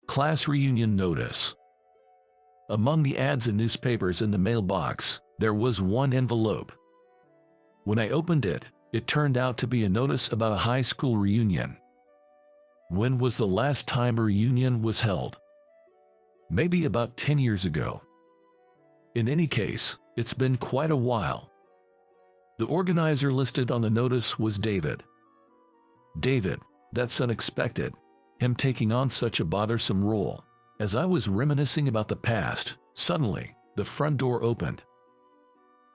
Class reunion notice. Among the ads and newspapers in the mailbox, there was one envelope. When I opened it, it turned out to be a notice about a high school reunion. When was the last time a reunion was held? Maybe about 10 years ago. In any case, it's been quite a while. The organizer listed on the notice was David. David, that's unexpected, him taking on such a bothersome role. As I was reminiscing about the past, suddenly, the front door opened.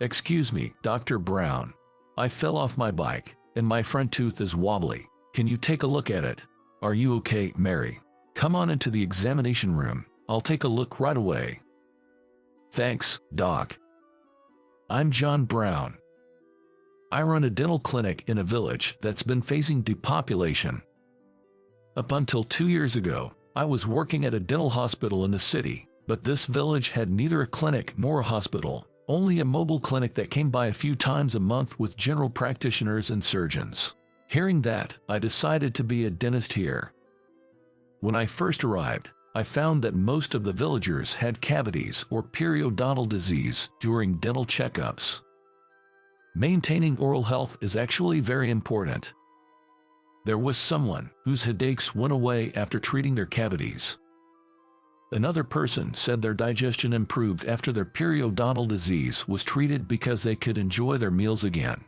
"Excuse me, Dr. Brown. I fell off my bike, and my front tooth is wobbly. Can you take a look at it? Are you okay, Mary? Come on into the examination room. I'll take a look right away." "Thanks, Doc. I'm John Brown. I run a dental clinic in a village that's been facing depopulation. Up until 2 years ago, I was working at a dental hospital in the city, but this village had neither a clinic nor a hospital, only a mobile clinic that came by a few times a month with general practitioners and surgeons. Hearing that, I decided to be a dentist here. When I first arrived, I found that most of the villagers had cavities or periodontal disease during dental checkups. Maintaining oral health is actually very important. There was someone whose headaches went away after treating their cavities. Another person said their digestion improved after their periodontal disease was treated because they could enjoy their meals again.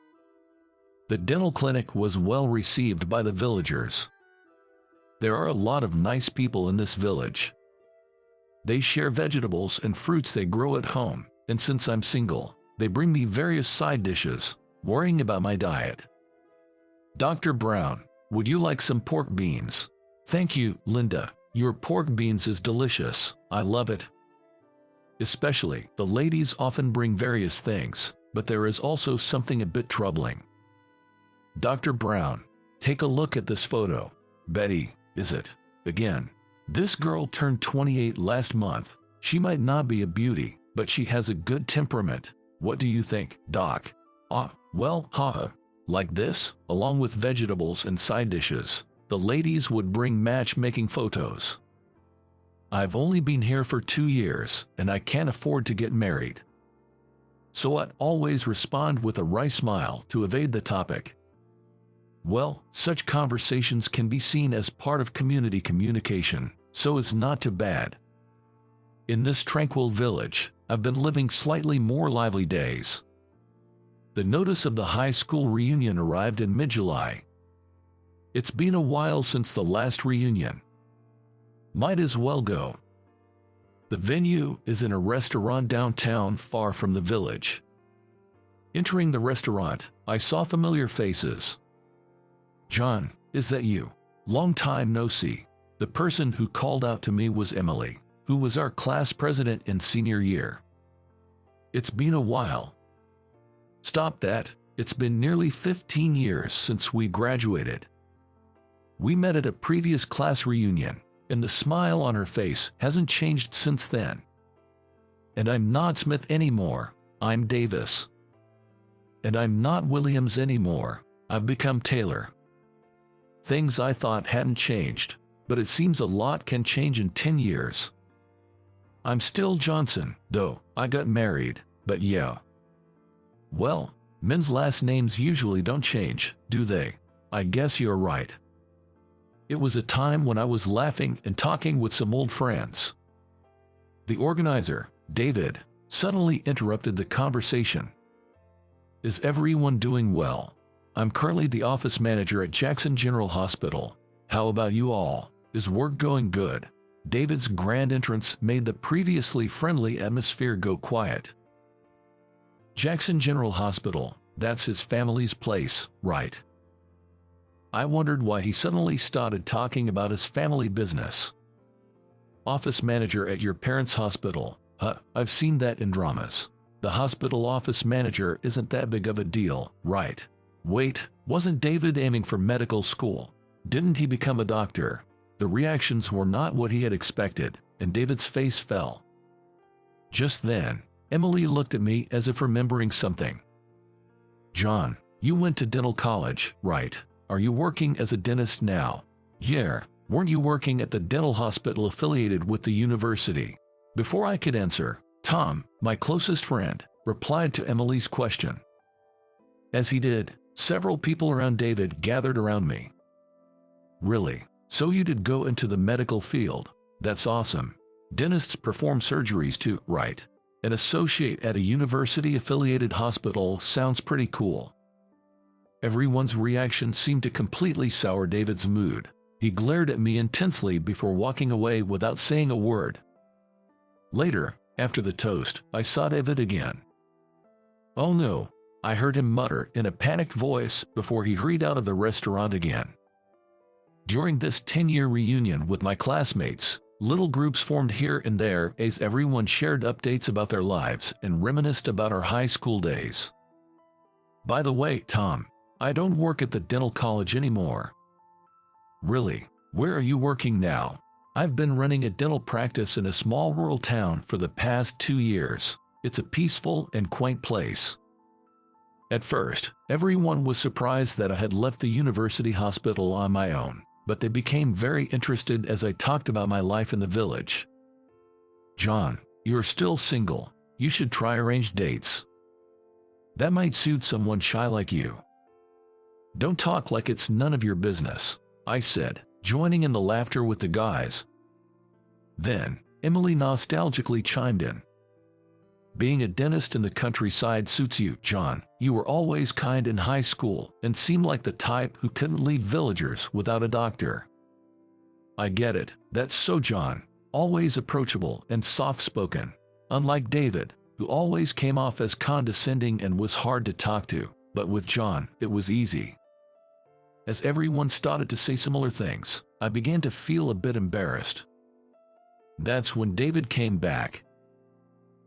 The dental clinic was well received by the villagers. There are a lot of nice people in this village. They share vegetables and fruits they grow at home, and since I'm single, they bring me various side dishes, worrying about my diet. Dr. Brown, would you like some pork beans? Thank you, Linda. Your pork beans is delicious. I love it. Especially, the ladies often bring various things, but there is also something a bit troubling. Dr. Brown, take a look at this photo. Betty, is it? Again. This girl turned 28 last month. She might not be a beauty, but she has a good temperament. What do you think, Doc? Well, haha. Like this, along with vegetables and side dishes, the ladies would bring matchmaking photos. I've only been here for 2 years, and I can't afford to get married. So I'd always respond with a wry smile to evade the topic. Well, such conversations can be seen as part of community communication, so it's not too bad. In this tranquil village, I've been living slightly more lively days. The notice of the high school reunion arrived in mid-July. It's been a while since the last reunion. Might as well go. The venue is in a restaurant downtown far from the village. Entering the restaurant, I saw familiar faces. "John, is that you? Long time no see." The person who called out to me was Emily, who was our class president in senior year. "It's been a while." "Stop that, it's been nearly 15 years since we graduated. We met at a previous class reunion, and the smile on her face hasn't changed since then. And I'm not Smith anymore, I'm Davis. And I'm not Williams anymore, I've become Taylor. Things I thought hadn't changed, but it seems a lot can change in 10 years. I'm still Johnson, though I got married, but yeah. Well, men's last names usually don't change, do they? I guess you're right." It was a time when I was laughing and talking with some old friends. The organizer, David, suddenly interrupted the conversation. "Is everyone doing well? I'm currently the office manager at Jackson General Hospital. How about you all? Is work going good?" David's grand entrance made the previously friendly atmosphere go quiet. Jackson General Hospital, that's his family's place, right? I wondered why he suddenly started talking about his family business. Office manager at your parents' hospital. I've seen that in dramas. The hospital office manager isn't that big of a deal, right? Wait, wasn't David aiming for medical school? Didn't he become a doctor? The reactions were not what he had expected, and David's face fell. Just then, Emily looked at me as if remembering something. "John, you went to dental college, right? Are you working as a dentist now?" "Yeah, Weren't you working at the dental hospital affiliated with the university? Before I could answer, Tom, my closest friend, replied to Emily's question. As he did, several people around David gathered around me. Really? So you did go into the medical field? That's awesome. Dentists perform surgeries too, right? An associate at a university-affiliated hospital sounds pretty cool. Everyone's reaction seemed to completely sour David's mood. He glared at me intensely before walking away without saying a word. Later, after the toast, I saw David again. "Oh no," I heard him mutter in a panicked voice before he hurried out of the restaurant again. During this 10-year reunion with my classmates, little groups formed here and there as everyone shared updates about their lives and reminisced about our high school days. "By the way, Tom, I don't work at the dental college anymore." "Really? Where are you working now?" "I've been running a dental practice in a small rural town for the past 2 years. It's a peaceful and quaint place." At first, everyone was surprised that I had left the university hospital on my own, but they became very interested as I talked about my life in the village. "John, you're still single. You should try arranged dates. That might suit someone shy like you." "Don't talk like it's none of your business," I said, joining in the laughter with the guys. Then, Emily nostalgically chimed in. "Being a dentist in the countryside suits you, John. You were always kind in high school and seemed like the type who couldn't leave villagers without a doctor." "I get it. That's so John. Always approachable and soft-spoken. Unlike David, who always came off as condescending and was hard to talk to, but with John, it was easy." As everyone started to say similar things, I began to feel a bit embarrassed. That's when David came back.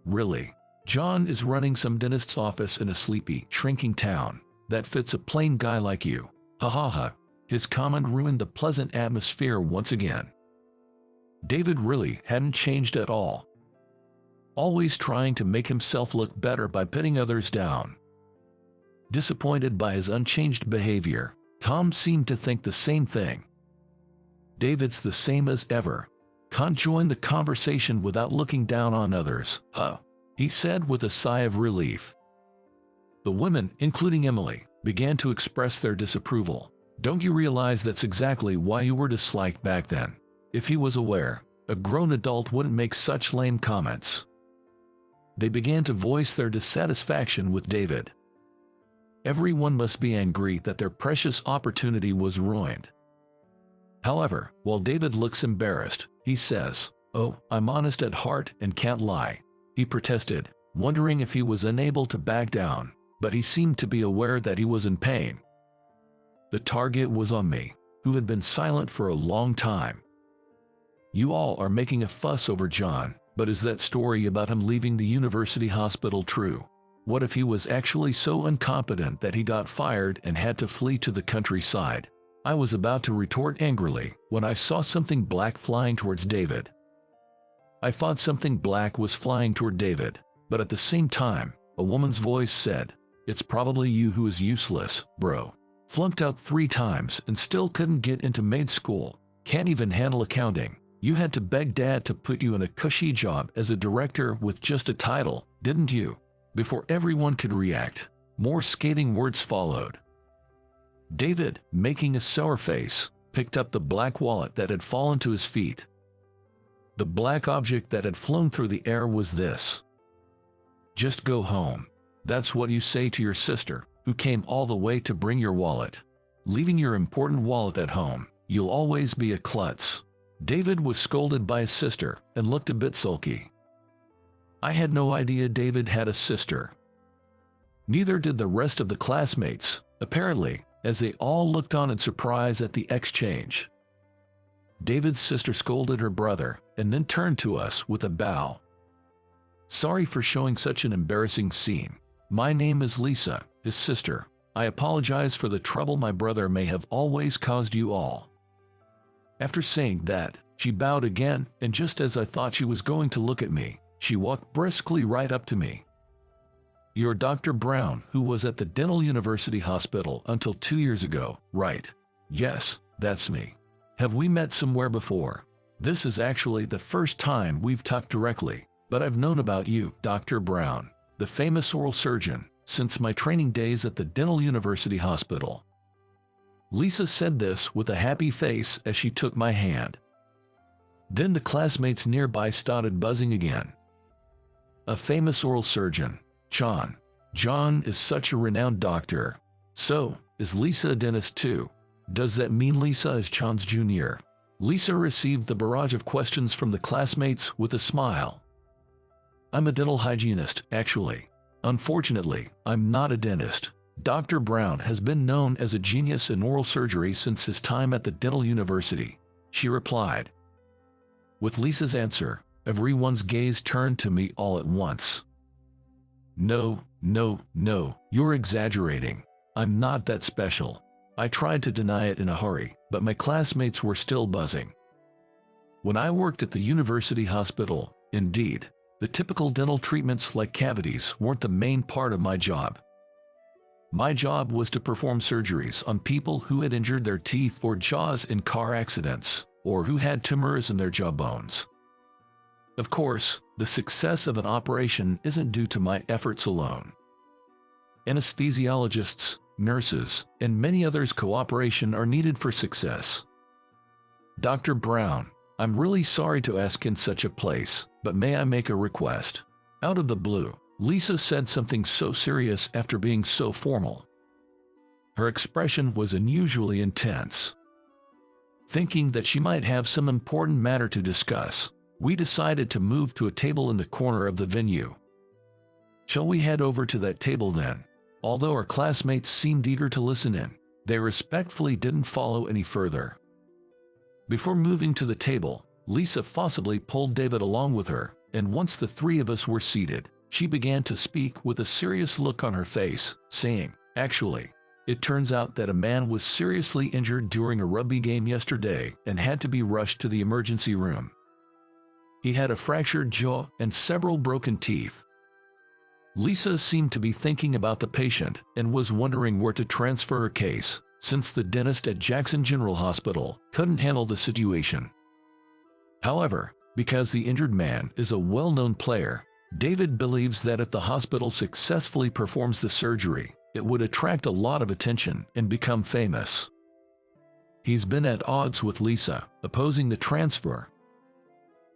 "Really? John is running some dentist's office in a sleepy, shrinking town. That fits a plain guy like you. Ha ha ha." His comment ruined the pleasant atmosphere once again. David really hadn't changed at all. Always trying to make himself look better by putting others down. Disappointed by his unchanged behavior, Tom seemed to think the same thing. "David's the same as ever. Can't join the conversation without looking down on others, huh?" he said with a sigh of relief. The women, including Emily, began to express their disapproval. "Don't you realize that's exactly why you were disliked back then? If he was aware, a grown adult wouldn't make such lame comments." They began to voice their dissatisfaction with David. Everyone must be angry that their precious opportunity was ruined. However, while David looks embarrassed, he says, "Oh, I'm honest at heart and can't lie." He protested, wondering if he was unable to back down, but he seemed to be aware that he was in pain. The target was on me, who had been silent for a long time. "You all are making a fuss over John, but is that story about him leaving the university hospital true? What if he was actually so incompetent that he got fired and had to flee to the countryside?" I was about to retort angrily when I saw something black flying towards David. I thought something black was flying toward David, but at the same time, a woman's voice said, "It's probably you who is useless, bro. Flunked out 3 times and still couldn't get into maid school. Can't even handle accounting. You had to beg Dad to put you in a cushy job as a director with just a title, didn't you?" Before everyone could react, more scathing words followed. David, making a sour face, picked up the black wallet that had fallen to his feet. The black object that had flown through the air was this. "Just go home. That's what you say to your sister, who came all the way to bring your wallet. Leaving your important wallet at home, you'll always be a klutz." David was scolded by his sister and looked a bit sulky. I had no idea David had a sister. Neither did the rest of the classmates, apparently, as they all looked on in surprise at the exchange. David's sister scolded her brother and then turned to us with a bow. "Sorry for showing such an embarrassing scene. My name is Lisa, his sister. I apologize for the trouble my brother may have always caused you all." After saying that, she bowed again, and just as I thought she was going to look at me, she walked briskly right up to me. "You're Dr. Brown, who was at the Dental University Hospital until 2 years ago, right?" "Yes, that's me." Have we met somewhere before? This is actually the first time we've talked directly, but I've known about you, Dr. Brown, the famous oral surgeon, since my training days at the Dental University Hospital. Lisa said this with a happy face as she took my hand. Then the classmates nearby started buzzing again. A famous oral surgeon, John. John is such a renowned doctor. So, is Lisa a dentist too? Does that mean Lisa is John's junior? Lisa received the barrage of questions from the classmates with a smile. I'm a dental hygienist, actually. Unfortunately, I'm not a dentist. Dr. Brown has been known as a genius in oral surgery since his time at the Dental University, she replied. With Lisa's answer, everyone's gaze turned to me all at once. No, you're exaggerating. I'm not that special. I tried to deny it in a hurry, but my classmates were still buzzing. When I worked at the university hospital, indeed, the typical dental treatments like cavities weren't the main part of my job. My job was to perform surgeries on people who had injured their teeth or jaws in car accidents, or who had tumors in their jawbones. Of course, the success of an operation isn't due to my efforts alone. Anesthesiologists, nurses, and many others' cooperation are needed for success. Dr. Brown, I'm really sorry to ask in such a place, but may I make a request? Out of the blue, Lisa said something so serious after being so formal. Her expression was unusually intense. Thinking that she might have some important matter to discuss, we decided to move to a table in the corner of the venue. Shall we head over to that table then? Although our classmates seemed eager to listen in, they respectfully didn't follow any further. Before moving to the table, Lisa forcibly pulled David along with her, and once the three of us were seated, she began to speak with a serious look on her face, saying, Actually, it turns out that a man was seriously injured during a rugby game yesterday and had to be rushed to the emergency room. He had a fractured jaw and several broken teeth. Lisa seemed to be thinking about the patient and was wondering where to transfer her case, since the dentist at Jackson General Hospital couldn't handle the situation. However, because the injured man is a well-known player, David believes that if the hospital successfully performs the surgery, it would attract a lot of attention and become famous. He's been at odds with Lisa, opposing the transfer.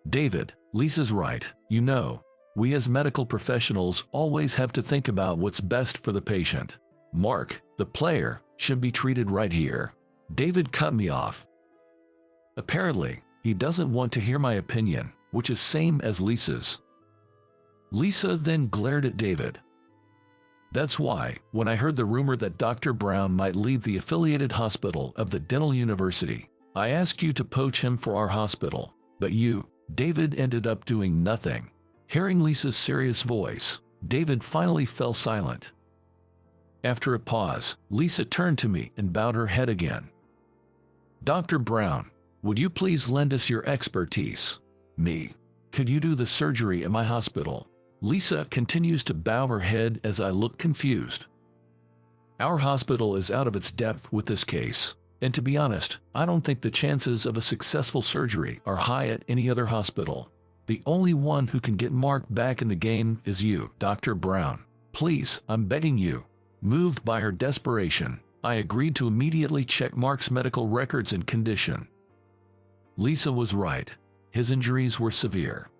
David, Lisa's right, you know. We as medical professionals always have to think about what's best for the patient. Mark, the player, should be treated right here. David cut me off. Apparently, he doesn't want to hear my opinion, which is same as Lisa's. Lisa then glared at David. That's why, when I heard the rumor that Dr. Brown might leave the affiliated hospital of the Dental University, I asked you to poach him for our hospital, but you, David, ended up doing nothing. Hearing Lisa's serious voice, David finally fell silent. After a pause, Lisa turned to me and bowed her head again. Dr. Brown, would you please lend us your expertise? Me. Could you do the surgery at my hospital? Lisa continues to bow her head as I look confused. Our hospital is out of its depth with this case, and to be honest, I don't think the chances of a successful surgery are high at any other hospital. The only one who can get Mark back in the game is you, Dr. Brown. Please, I'm begging you. Moved by her desperation, I agreed to immediately check Mark's medical records and condition. Lisa was right. His injuries were severe.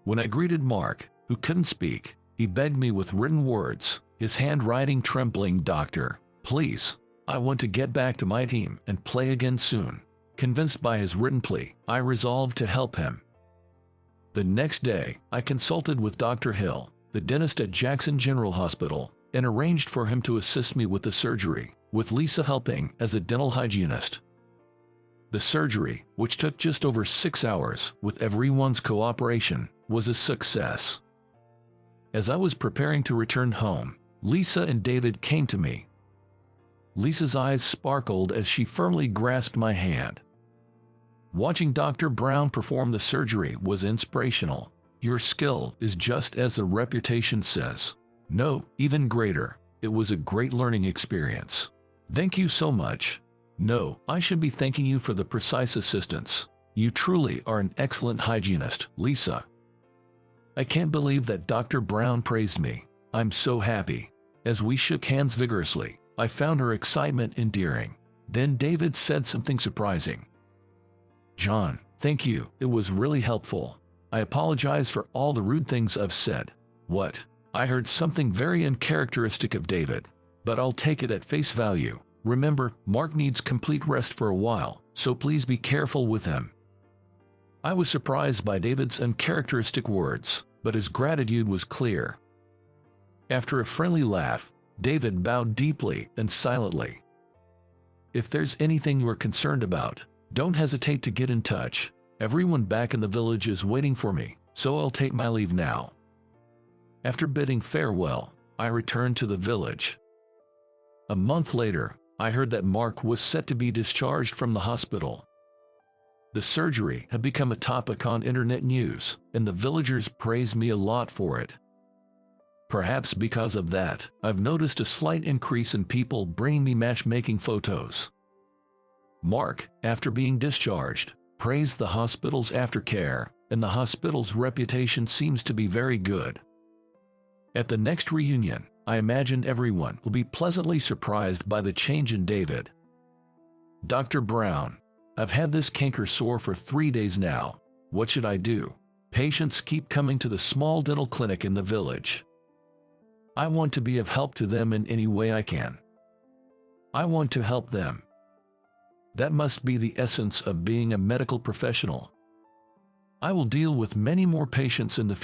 When I greeted Mark, who couldn't speak, he begged me with written words, his handwriting trembling, Doctor, please, I want to get back to my team and play again soon. Convinced by his written plea, I resolved to help him. The next day, I consulted with Dr. Hill, the dentist at Jackson General Hospital, and arranged for him to assist me with the surgery, with Lisa helping as a dental hygienist. The surgery, which took just over 6 hours with everyone's cooperation, was a success. As I was preparing to return home, Lisa and David came to me. Lisa's eyes sparkled as she firmly grasped my hand. Watching Dr. Brown perform the surgery was inspirational. Your skill is just as the reputation says. No, even greater. It was a great learning experience. Thank you so much. No, I should be thanking you for the precise assistance. You truly are an excellent hygienist, Lisa. I can't believe that Dr. Brown praised me. I'm so happy. As we shook hands vigorously, I found her excitement endearing. Then David said something surprising. John, thank you. It was really helpful. I apologize for all the rude things I've said. What? I heard something very uncharacteristic of David, but I'll take it at face value. Remember, Mark needs complete rest for a while, so please be careful with him. I was surprised by David's uncharacteristic words, but his gratitude was clear. After a friendly laugh, David bowed deeply and silently. If there's anything you are concerned about, don't hesitate to get in touch. Everyone back in the village is waiting for me, so I'll take my leave now. After bidding farewell, I returned to the village. A month later, I heard that Mark was set to be discharged from the hospital. The surgery had become a topic on internet news, and the villagers praised me a lot for it. Perhaps because of that, I've noticed a slight increase in people bringing me matchmaking photos. Mark, after being discharged, praised the hospital's aftercare, and the hospital's reputation seems to be very good. At the next reunion, I imagine everyone will be pleasantly surprised by the change in David. Dr. Brown, I've had this canker sore for 3 days now. What should I do? Patients keep coming to the small dental clinic in the village. I want to be of help to them in any way I can. I want to help them. That must be the essence of being a medical professional. I will deal with many more patients in the